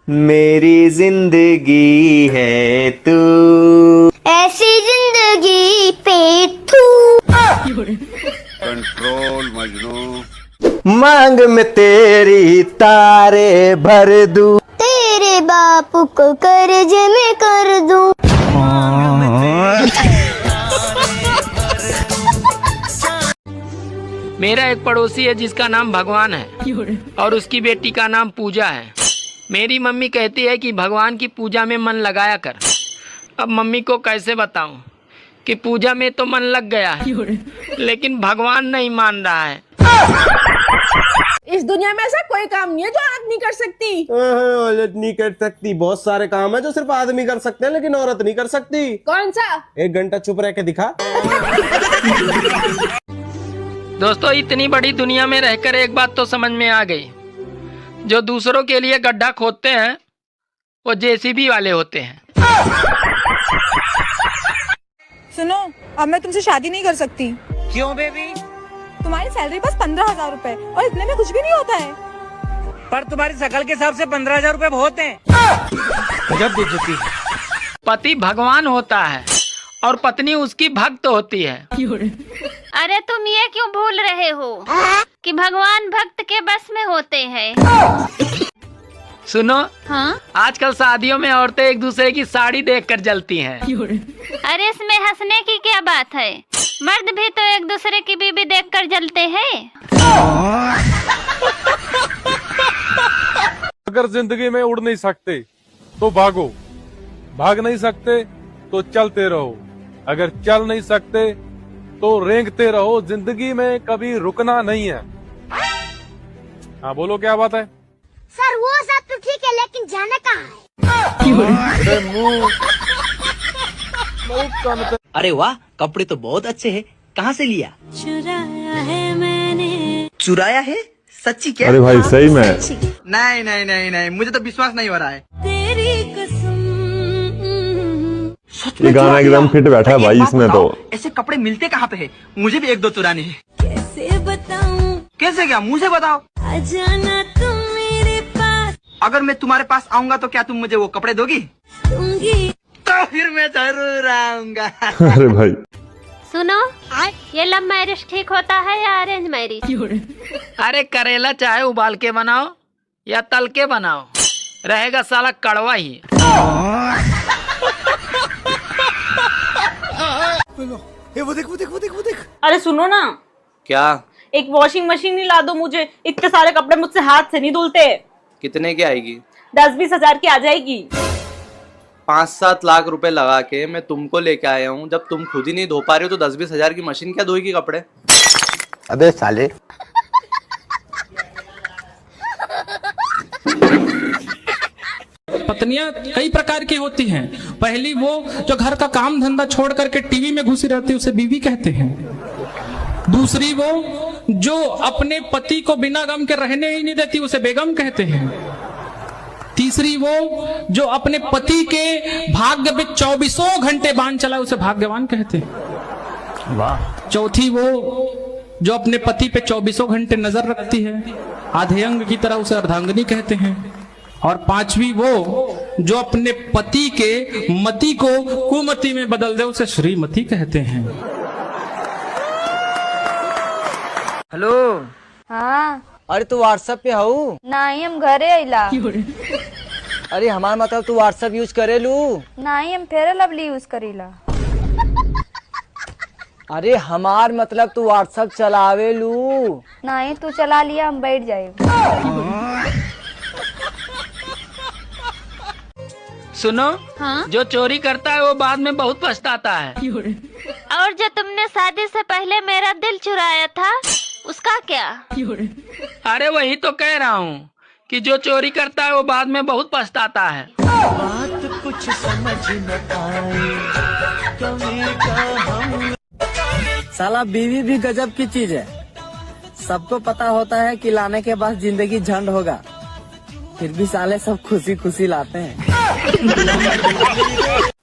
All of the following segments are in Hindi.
मेरी जिंदगी है तू, ऐसी जिंदगी पे तू। कंट्रोल मजनू। मांग में तेरी तारे भर दूं, तेरे बापू को कर्ज में कर दूं। मेरा एक पड़ोसी है जिसका नाम भगवान है और उसकी बेटी का नाम पूजा है। मेरी मम्मी कहती है कि भगवान की पूजा में मन लगाया कर। अब मम्मी को कैसे बताऊं कि पूजा में तो मन लग गया है लेकिन भगवान नहीं मान रहा है। इस दुनिया में ऐसा कोई काम नहीं है जो औरत नहीं कर सकती। औरत नहीं कर सकती, बहुत सारे काम है जो सिर्फ आदमी कर सकते हैं लेकिन औरत नहीं कर सकती। कौन सा? 1 घंटा चुप रह के दिखा। दोस्तों, इतनी बड़ी दुनिया में रहकर एक बात तो समझ में आ गई, जो दूसरों के लिए गड्ढा खोदते हैं वो जेसीबी वाले होते हैं। सुनो, अब मैं तुमसे शादी नहीं कर सकती। क्यों बेबी? तुम्हारी सैलरी बस 15,000 रुपए और इतने में कुछ भी नहीं होता है। पर तुम्हारी शकल के हिसाब से 15,000 रुपए बहुत हैं। गजब बेइज्जती। पति भगवान होता है और पत्नी उसकी भक्त होती है। अरे तुम ये क्यों भूल रहे हो कि भगवान भक्त के बस में होते हैं। सुनो, हाँ? आजकल शादियों में औरतें एक दूसरे की साड़ी देखकर जलती हैं। अरे इसमें हंसने की क्या बात है, मर्द भी तो एक दूसरे की बीबी देखकर जलते हैं। अगर जिंदगी में उड़ नहीं सकते तो भागो, भाग नहीं सकते तो चलते रहो, अगर चल नहीं सकते तो रेंगते रहो। जिंदगी में कभी रुकना नहीं है। हाँ बोलो, क्या बात है? सर वो सब तो ठीक है लेकिन जाना कहाँ है? अरे वाह, कपड़े तो बहुत अच्छे हैं। कहाँ से लिया? चुराया है मैंने। चुराया है? सच्ची क्या? अरे भाई सही में। नहीं नहीं नहीं नहीं, मुझे तो विश्वास नहीं हो रहा है। तेरी कसम। ये गाना एकदम फिट बैठा है भाई इसमें तो। ऐसे कपड़े मिलते कहाँ पे है? मुझे भी 1-2 चुराने हैं। कैसे बताऊं? कैसे? क्या मुझे बताओ। आ जाना तुम मेरे पास। अगर मैं तुम्हारे पास आऊंगा तो क्या तुम मुझे वो कपड़े दोगी? दूंगी। तो फिर मैं जरूर आऊंगा। अरे भाई सुनो, ये लव मैरिज ठीक होता है या अरेंज मैरिज? अरे करेला चाहे उबाल के बनाओ या तल के बनाओ, रहेगा साला कड़वा ही। वो देख। अरे सुनो ना, क्या? एक वॉशिंग मशीन ही ला दो मुझे। इतने सारे कपड़े मुझसे हाथ से नहीं धुलते। कितने की आएगी? 10-20 हजार की आ जाएगी। 5-7 लाख रुपए लगा के मैं तुमको लेके आया हूँ, जब तुम खुद ही नहीं धो पा रहे हो तो 10-20 हजार की मशीन क्या धोएगी कपड़े? अबे साले। पत्नियां कई प्रकार की होती हैं। पहली वो जो घर का काम धंधा छोड़ करके टीवी में घुसी रहती है, उसे बीवी कहते हैं। दूसरी वो जो अपने पति को बिना गम के रहने ही नहीं देती, उसे बेगम कहते हैं। तीसरी वो जो अपने पति के भाग्य में 24 घंटे बाण चलाए, उसे भाग्यवान कहते हैं। वाह। चौथी वो जो अपने पति पे 24 घंटे नजर रखती है, आधे अंग की तरह, उसे अर्धांगिनी कहते हैं। और पांचवी वो जो अपने पति के मति को कुमति में बदल दे, उसे श्रीमती कहते हैं। हेलो। हाँ। अरे तू व्हाट्सएप पे हूँ? नहीं, हम घरे अइला। अरे हमार मतलब तू व्हाट्सएप यूज करेलू? नहीं, हम फेयर लवली यूज करीला। अरे हमार मतलब तू व्हाट्सएप चलावेलू? नहीं, तू चला लिया, हम बैठ जाए। सुनो, हाँ? जो चोरी करता है वो बाद में बहुत पछताता है। और जो तुमने शादी से पहले मेरा दिल चुराया था, उसका क्या? अरे वही तो कह रहा हूँ कि जो चोरी करता है वो बाद में बहुत पछताता है। बात कुछ समझ न आए, साला बीवी भी गजब की चीज है। सबको पता होता है कि लाने के बाद जिंदगी झंड होगा, फिर भी साले सब खुशी खुशी लाते हैं।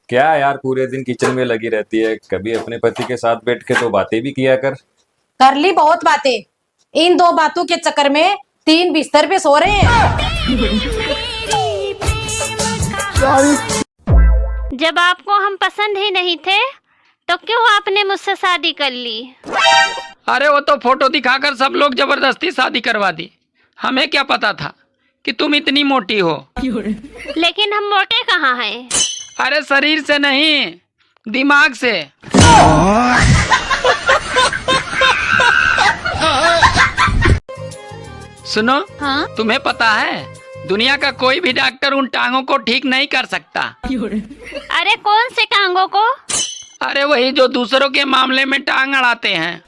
क्या यार, पूरे दिन किचन में लगी रहती है, कभी अपने पति के साथ बैठ के तो बातें भी किया कर ली बहुत बातें। इन 2 बातों के चक्कर में 3 बिस्तर पे सो रहे हैं। जब आपको हम पसंद ही नहीं थे तो क्यों आपने मुझसे शादी कर ली? अरे वो तो फोटो दिखाकर सब लोग जबरदस्ती शादी करवा दी। हमें क्या पता था कि तुम इतनी मोटी हो। लेकिन हम मोटे कहाँ हैं? अरे शरीर से नहीं, दिमाग से। सुनो, हाँ? तुम्हें पता है दुनिया का कोई भी डॉक्टर उन टांगों को ठीक नहीं कर सकता। अरे कौन से टांगों को? अरे वही जो दूसरों के मामले में टांग अड़ाते हैं।